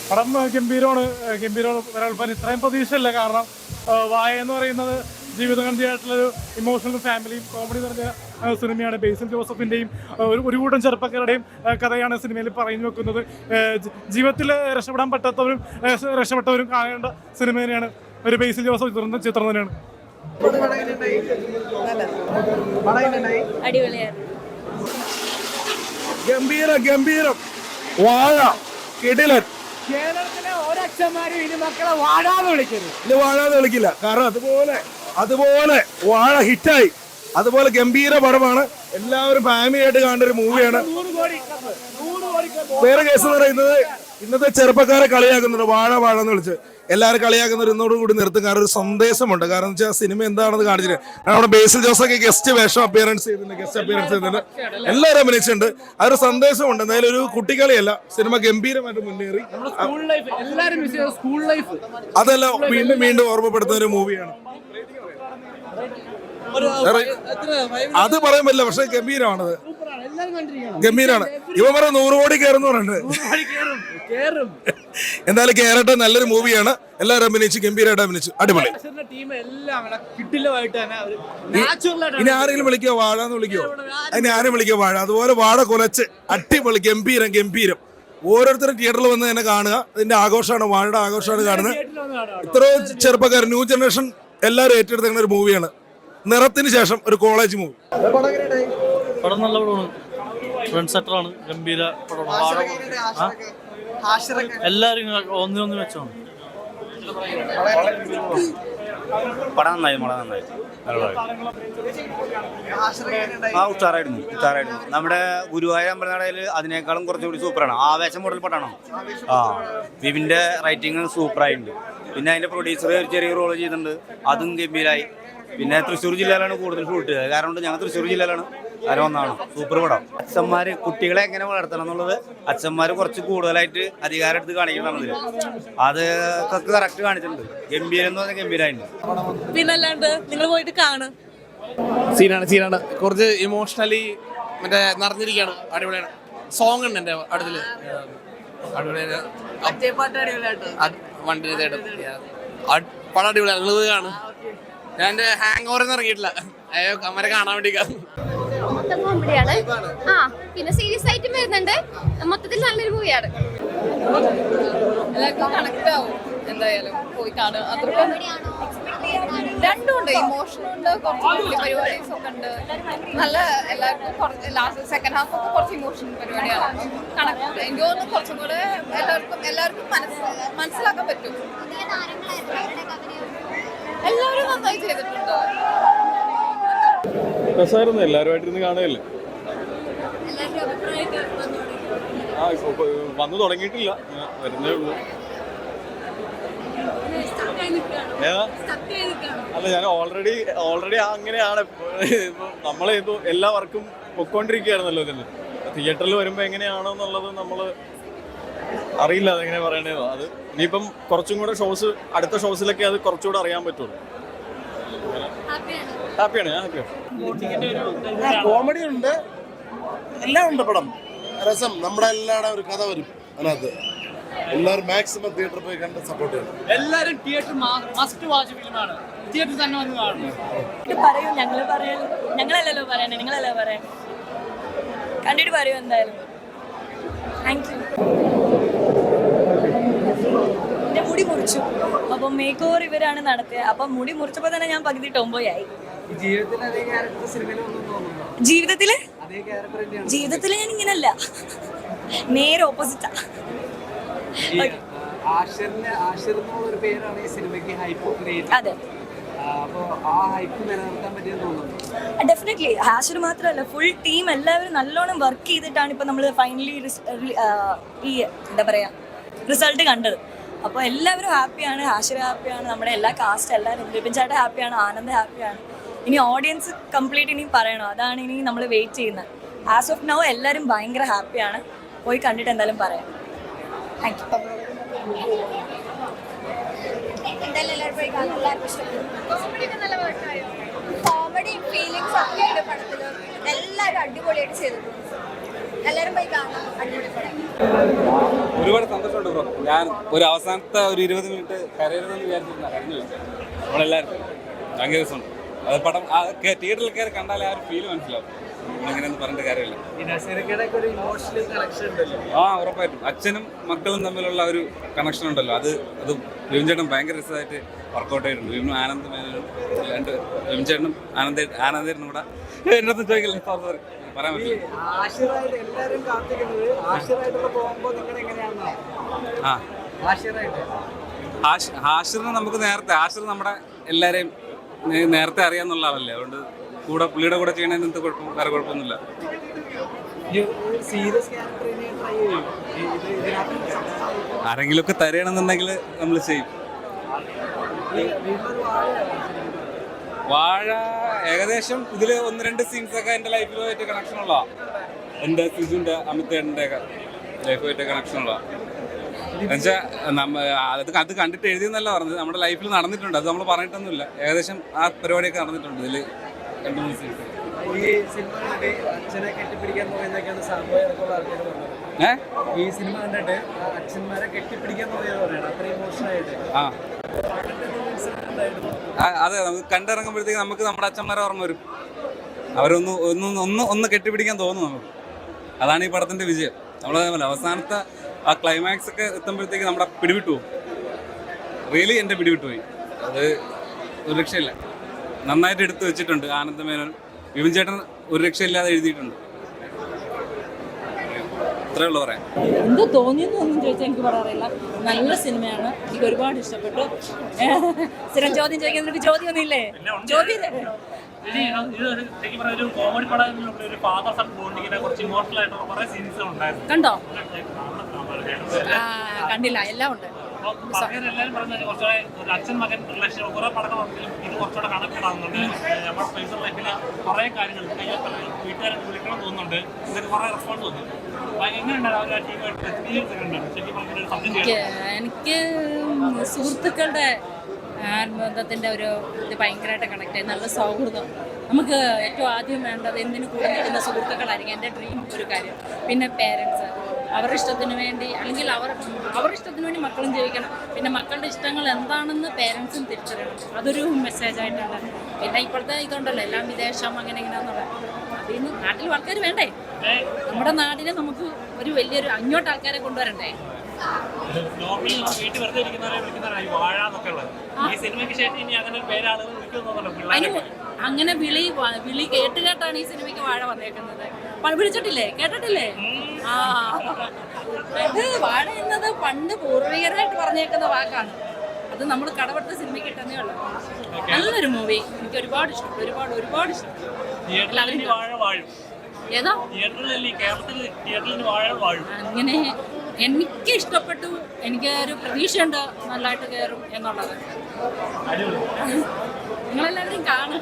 പടം ഗംഭീരമാണ്. വരാൻ ഇത്രയും പ്രതീക്ഷയില്ല. കാരണം വായ എന്ന് പറയുന്നത് ജീവിതഗന്ധിയായിട്ടുള്ളൊരു ഇമോഷണൽ ഫാമിലിയും കോമഡി നിറഞ്ഞ സിനിമയാണ്. ബേസിൽ ജോസഫിൻ്റെയും ഒരു കൂട്ടം ചെറുപ്പക്കാരുടെയും കഥയാണ് സിനിമയിൽ പറഞ്ഞു വെക്കുന്നത്. ജീവിതത്തിൽ രക്ഷപ്പെടാൻ പറ്റാത്തവരും രക്ഷപ്പെട്ടവരും കാണേണ്ട സിനിമ തന്നെയാണ്. ഒരു ബേസിൽ ജോസഫ് ചിത്രം തന്നെയാണ്. ഗംഭീരം വാഴ കിടിലൻ. കേരളത്തിലെ ഓരച്ഛന്മാരും ഇനി മക്കളെ വാഴാന്ന് വിളിക്കരുത്. ഇത് വാഴാന്ന് വിളിക്കില്ല. കാരണം അതുപോലെ വാഴ ഹിറ്റായി. അതുപോലെ ഗംഭീര പടമാണ്. എല്ലാവരും ഫാമിലി ആയിട്ട് കാണേണ്ട ഒരു മൂവിയാണ്. വേറെ കേസ് എന്ന് പറയുന്നത് ഇന്നത്തെ ചെറുപ്പക്കാരെ കളിയാക്കുന്നുണ്ട്. വാഴ എന്ന് വിളിച്ച് എല്ലാവരും കളിയാക്കുന്നവർ ഇന്നോട് കൂടി നിർത്തും. കാരണം ഒരു സന്ദേശമുണ്ട്. കാരണം എന്ന് വെച്ചാൽ സിനിമ എന്താണെന്ന് കാണിച്ചിട്ട് നമ്മുടെ ബേസിൽ ജോസൊക്കെ ഗസ്റ്റ് അപ്പിയറൻസ് ചെയ്തിട്ടുണ്ട്. എല്ലാവരും അഭിനയിച്ചിട്ടുണ്ട്. അതൊരു സന്ദേശമുണ്ട്. എന്തായാലും ഒരു കുട്ടിക്കളിയല്ല. സിനിമ ഗംഭീരമായിട്ട് മുന്നേറി. അതെല്ലാം വീണ്ടും ഓർമ്മപ്പെടുത്തുന്ന ഒരു മൂവിയാണ്. അത് പറയാൻ പറ്റില്ല. പക്ഷെ ഗംഭീരമാണത്. ഗംഭീരാണ്. ഇവ പറ 100 കോടി കയറുന്നു പറഞ്ഞിട്ടുണ്ട്. എന്തായാലും കേരളത്തെ നല്ലൊരു മൂവിയാണ്. എല്ലാവരും അഭിനയിച്ചു. ഗംഭീരമായിട്ട് അഭിനയിച്ചു. അടിപൊളി. ഇനി ആരെങ്കിലും വിളിക്കോ വാഴന്ന് വിളിക്കോ? അതിന് ആരും വിളിക്കോ വാഴ. അതുപോലെ വാഴ കുലച്ച് അടിപൊളി ഗംഭീരം. ഓരോരുത്തരും തിയേറ്ററിൽ വന്ന് തന്നെ കാണുക. ഇതിന്റെ ആഘോഷമാണ്. വാഴയുടെ ആഘോഷമാണ് കാണുന്നത്. ഇത്രയോ ചെറുപ്പക്കാർ ന്യൂ ജനറേഷൻ എല്ലാവരും ഏറ്റെടുക്കുന്ന ഒരു മൂവിയാണ്. നിറത്തിന് ശേഷം ഒരു കോളേജ് മൂവി. പടം നല്ല പടമാണ്. ഫ്രണ്ട് സെറ്ററാണ്. ഗംഭീര പടമാണ്. എല്ലാവരും ഒന്നിനൊന്ന് വെച്ചാണ്. പടം നന്നായി. ഉഷാറായിരുന്നു. നമ്മുടെ ഗുരുവായൂർ അമ്പലനടയിൽ അതിനേക്കാളും കുറച്ചുകൂടി സൂപ്പറാണ്. ആവേശം മോഡൽ പടമാണോ? വിവിന്റെ റൈറ്റിംഗ് സൂപ്പറായിട്ടുണ്ട്. പിന്നെ അതിന്റെ പ്രൊഡ്യൂസർ ഒരു ചെറിയ റോള് ചെയ്തിട്ടുണ്ട്. അതും ഗംഭീരായി. പിന്നെ തൃശ്ശൂർ ജില്ലയിലാണ് കൂടുതൽ ഷൂട്ട് ചെയ്തത്. കാരണം ഞങ്ങൾ തൃശ്ശൂർ ജില്ലയിലാണ്. അതിന് ഒന്നാണ് സൂപ്പർ പടം. അച്ഛന്മാര് കുട്ടികളെ എങ്ങനെ വളർത്തണം എന്നുള്ളത് അച്ഛന്മാര് കുറച്ച് കൂടുതലായിട്ട് അധികാരം എടുത്ത് കാണിക്കുന്നതാണ്. അതൊക്കെ കറക്റ്റ് കാണിച്ചിട്ടുണ്ട്. ഗംഭീരം എന്ന് പറഞ്ഞാൽ ഗംഭീരമായിട്ടുണ്ട്. പിന്നല്ലാണ്ട് നിങ്ങൾ പോയിട്ട് കാണും. സീനാണ്. കുറച്ച് ഇമോഷണലി മറ്റേ നിറഞ്ഞിരിക്കുകയാണ്. അടിപൊളിയാണ്. സോങ് ഉണ്ട് എന്റെ അടുത്തില്. പടം അടിപൊളിയാണ്. നിങ്ങളത് കാണും. ഞാൻ എന്റെ ഹാങ് ഓവറിന്ന് ഇറങ്ങിയിട്ടില്ല. അമ്മരെ കാണാൻ വേണ്ടി കോമഡിയാണ്. പിന്നെ സീരിയസ് ആയിട്ടും വരുന്നുണ്ട്. മൊത്തത്തിൽ നല്ലൊരു മൂവിയാണ്. എല്ലാവർക്കും കണക്ട് ആവും. എന്തായാലും പോയി കാണുക. രണ്ടും ഉണ്ട്. ഇമോഷനും ഉണ്ട്. കുറച്ച് പരിപാടീസ് ഒക്കെ ഉണ്ട്. നല്ല എല്ലാവർക്കും ലാസ്റ്റ് സെക്കൻഡ് ഹാഫ് ഒക്കെ കുറച്ച് ഇമോഷൻ പരിപാടിയാണ്. കണക്ട് എനിക്ക് തോന്നുന്നു കുറച്ചും കൂടെ എല്ലാവർക്കും മനസ്സിലാക്കാൻ പറ്റും. എല്ലാവരും നന്നായി ചെയ്തിട്ടുണ്ട്. രസമായിരുന്നു. എല്ലാവരുമായിട്ടിരുന്ന് കാണുകയല്ലേ. വന്നു തുടങ്ങിയിട്ടില്ല. വരുന്നേ ഉള്ളൂ. അല്ല, ഞാൻ ഓൾറെഡി അങ്ങനെയാണ്. നമ്മളെ എല്ലാ വർക്കും പൊക്കോണ്ടിരിക്കുകയായിരുന്നല്ലോ ഇതിന്. തിയേറ്ററിൽ വരുമ്പോൾ എങ്ങനെയാണോ എന്നുള്ളത് നമ്മൾ അറിയില്ല. അതെങ്ങനെ പറയണേന്നോ. അത് ഇനിയിപ്പം കുറച്ചും കൂടെ അടുത്ത ഷോസിലൊക്കെ അത് കുറച്ചുകൂടെ അറിയാൻ പറ്റുള്ളൂ. ഹാപ്പിയാണ്. ഞാൻ ഹാപ്പിയാണ്. കോമഡി ഉണ്ട്. എല്ലാം ഉണ്ട്. പടം രസം. നമ്മുടെ എല്ലാവരുടെ ഒരു കഥ വരും അതിനകത്ത്. എല്ലാവരും മാക്സിമം തിയേറ്ററിൽ പോയി കണ്ട് സപ്പോർട്ട് ചെയ്യണം. എല്ലാവരും തിയേറ്റർ മസ്റ്റ് വാച്ച് ഫിലിമാണ്. തിയേറ്ററിൽ തന്നെ വന്ന് കാണണം. പറയൂ. ഞങ്ങളല്ലല്ലോ പറയണേ, നിങ്ങളല്ലോ പറയാൻ. കണ്ടിട്ട് പറയൂ എന്തായാലും. Thank you. എൻ്റെ മുടി മുറിച്ചു. അപ്പം മേക്ക് ഓവർ ഇവരാണ് നടത്തിയത്. അപ്പം മുടി മുറിച്ചപ്പോൾ തന്നെ ഞാൻ പകുതി ടോംബോയായി. ജീവിതത്തില് ഞാൻ ഇങ്ങനല്ല, നേരെ ഓപ്പോസിറ്റാ. അതെ, ഡെഫിനറ്റ്ലി. ഹാഷിർ മാത്രമല്ല, ഫുൾ ടീം എല്ലാവരും നല്ലോണം വർക്ക് ചെയ്തിട്ടാണ് ഇപ്പം നമ്മൾ ഫൈനലി ഈ എന്താ പറയുക റിസൾട്ട് കണ്ടത്. അപ്പോൾ എല്ലാവരും ഹാപ്പിയാണ്. ഹാഷിർ ഹാപ്പിയാണ്. നമ്മുടെ എല്ലാ കാസ്റ്റ് എല്ലാവരും, വിപിൻ ചേട്ടൻ ഹാപ്പിയാണ്, ആനന്ദ് ഹാപ്പിയാണ്. ഇനി ഓഡിയൻസ് കംപ്ലീറ്റ് ഇനിയും പറയണോ, അതാണ് ഇനി നമ്മൾ വെയിറ്റ് ചെയ്യുന്നത്. ആസ് ഓഫ് നൗ എല്ലാവരും ഭയങ്കര ഹാപ്പിയാണ്. പോയി കണ്ടിട്ട് എന്തായാലും പറയാം. Thank you. കോമഡി ഫീലിംഗ്സ് ഒക്കെ ഉണ്ട് പടത്തില്. എല്ലാവരും അടിപൊളിയായിട്ട് ചെയ്തിട്ടുണ്ട്. എല്ലാവരും പോയി കാണാം. അടിപൊളി പടം. ഒരുപാട് സന്തോഷമുണ്ട് ബ്രോ. ഞാൻ ഒരു അവസാനത്തെ ഒരു 20 മിനിറ്റ് കരയരുതെന്ന് വിചാരിച്ചിരുന്ന കഴിഞ്ഞില്ല. നമ്മളെല്ലാവരും ഭയങ്കര രസമുണ്ട്. അത് പടം തിയേറ്ററിൽ കയറി കണ്ടാലേ ആ ഒരു ഫീല് മനസ്സിലാവും. അങ്ങനെയൊന്നും പറഞ്ഞിട്ട് കാര്യമില്ല. ഉറപ്പായിട്ടും അച്ഛനും മക്കളും തമ്മിലുള്ള ഒരു കണക്ഷൻ ഉണ്ടല്ലോ, അത് വിപിൻ ചേട്ടൻ ഭയങ്കര രസമായിട്ട് വർക്കൗട്ട് ആയിട്ടുണ്ട്. വിപിനും ആനന്ദ് മേനോനും വിപിൻ ചേട്ടനും ആനന്ദേട്ടനും കൂടെ എൻ്റെ അടുത്ത് ചോദിക്കില്ല, സോറി പറയാൻ പറ്റില്ല. ഹാഷിറിനെ നമുക്ക് നേരത്തെ, ഹാഷിർ നമ്മുടെ എല്ലാവരെയും നേരത്തെ അറിയാന്നുള്ള ആളല്ലേ, അതുകൊണ്ട് കൂടെ പുള്ളിയുടെ കൂടെ ചെയ്യണതിന് വേറെ കുഴപ്പമൊന്നുമില്ല. ആരെങ്കിലും ഒക്കെ തരണമെന്നുണ്ടെങ്കിൽ നമ്മൾ ചെയ്യും. വാഴ ഏകദേശം ഇതിൽ 1-2 സീൻസൊക്കെ എൻ്റെ ലൈഫിലുമായിട്ട് കണക്ഷൻ ഉള്ളതാണ്. എൻ്റെ സിജുൻ്റെ അമിതേട്ടൻ്റെ ഒക്കെ ലൈഫുമായിട്ട് കണക്ഷൻ ഉള്ളതാണ്. എന്നുവെച്ചാൽ അത് കണ്ടിട്ട് എഴുതിയെന്നല്ല പറഞ്ഞത്, നമ്മുടെ ലൈഫിൽ നടന്നിട്ടുണ്ട്. അത് നമ്മൾ പറഞ്ഞിട്ടൊന്നുമില്ല. ഏകദേശം ആ പരിപാടിയൊക്കെ നടന്നിട്ടുണ്ട് ഇതിൽ 2-3 സീൻസ്. ഈ സിനിമ കണ്ടിട്ട് അച്ഛന്മാരെ കെട്ടിപ്പിടിക്കാൻ അതെ, നമുക്ക് കണ്ടിറങ്ങുമ്പോഴത്തേക്ക് നമുക്ക് നമ്മുടെ അച്ഛന്മാരെ ഓർമ്മ വരും. ഒന്ന് കെട്ടിപ്പിടിക്കാൻ തോന്നും നമുക്ക്. അതാണ് ഈ പടത്തിന്റെ വിജയം. നമ്മളതേപോലെ അവസാനത്തെ ആ ക്ലൈമാക്സ് ഒക്കെ എത്തുമ്പോഴത്തേക്ക് നമ്മുടെ പിടിവിട്ടു പോകും. റിയലി എൻ്റെ പിടിവിട്ടുപോയി. അത് ഒരു രക്ഷയില്ല. നന്നായിട്ട് എടുത്തു വെച്ചിട്ടുണ്ട് ആനന്ദ് മേനോൻ. വിപിൻ ചേട്ടൻ ഒരു രക്ഷയില്ലാതെ എഴുതിയിട്ടുണ്ട്. ഇത്രേ ഉള്ളൂ പറയാം. എന്ത് തോന്നിയെന്നൊന്നും ചോദിച്ചാൽ എനിക്ക് പറയാറില്ല. നല്ല സിനിമയാണ്, എനിക്ക് ഒരുപാട് ഇഷ്ടപ്പെട്ടു. സ്ഥിരം ചോദ്യം ചോദിക്കാൻ ചോദ്യമൊന്നുമില്ലേ? ചോദ്യം കണ്ടോ? കണ്ടില്ല, എല്ലാം ഉണ്ട്. അച്ഛൻ മകൻ റിലേഷൻ കുറെ പടങ്ങളുണ്ടെങ്കിലും ഇത് കുറച്ചുകൂടെ കണക്റ്റഡ് ആകുന്നുണ്ട്. നമ്മുടെ പേഴ്സണൽ ലൈഫിൽ കുറെ കാര്യങ്ങൾ വീട്ടുകാരെ വിളിക്കണം തോന്നുന്നുണ്ട്. ഇതൊക്കെ കുറെ റെസ്പോൺസ് തോന്നുന്നു. എനിക്ക് സുഹൃത്തുക്കളുടെ ആത്മബന്ധത്തിൻ്റെ ഒരു ഇത് ഭയങ്കരമായിട്ട് കണക്ട് ആയി. നല്ല സൗഹൃദം. നമുക്ക് ഏറ്റവും ആദ്യം വേണ്ടത് എന്തിനു കൂടി നിൽക്കുന്ന സുഹൃത്തുക്കളായിരിക്കും. എൻ്റെ ഡ്രീം ഒരു കാര്യം. പിന്നെ പേരൻസ് അവരുടെ ഇഷ്ടത്തിന് വേണ്ടി, അല്ലെങ്കിൽ അവരുടെ ഇഷ്ടത്തിന് വേണ്ടി മക്കളും ജീവിക്കണം. പിന്നെ മക്കളുടെ ഇഷ്ടങ്ങൾ എന്താണെന്ന് പേരൻസും തിരിച്ചറിയണം. അതൊരു മെസ്സേജായിട്ടാണ്. പിന്നെ ഇപ്പോഴത്തെ ഇതുണ്ടല്ലോ എല്ലാം വിദേശം അങ്ങനെ എങ്ങനെയാണെന്നുള്ളത്. അതിൽ നിന്ന് നാട്ടിൽ ആൾക്കാർ വേണ്ടേ? നമ്മുടെ നാടിനെ നമുക്ക് ഒരു വലിയൊരു അങ്ങോട്ട് ആൾക്കാരെ കൊണ്ടുവരണ്ടേ? അങ്ങനെ വിളി കേട്ടാണ് ഈ സിനിമയ്ക്ക് വാഴ വന്നേക്കുന്നത്. വിളിച്ചിട്ടില്ലേ? കേട്ടിട്ടില്ലേ? ആ, ഇത് വാഴ എന്നത് പണ്ട് പൂർവികരായിട്ട് പറഞ്ഞേക്കുന്ന വാക്കാണ്. അത് നമ്മൾ കടപെടുത്ത സിനിമയ്ക്ക് കിട്ടുന്നേ ഉള്ളൂ. നല്ലൊരു മൂവി, എനിക്ക് ഒരുപാട് ഇഷ്ടപ്പെട്ടു. ഒരുപാട് ഇഷ്ടപ്പെട്ടു. ഏതാ അങ്ങനെ എനിക്ക് ഇഷ്ടപ്പെട്ടു. എനിക്ക് ഒരു പ്രതീക്ഷയുണ്ട് നല്ലതായിട്ട് കയറും എന്നുള്ളത്. നിങ്ങളെല്ലാവരും കാണും.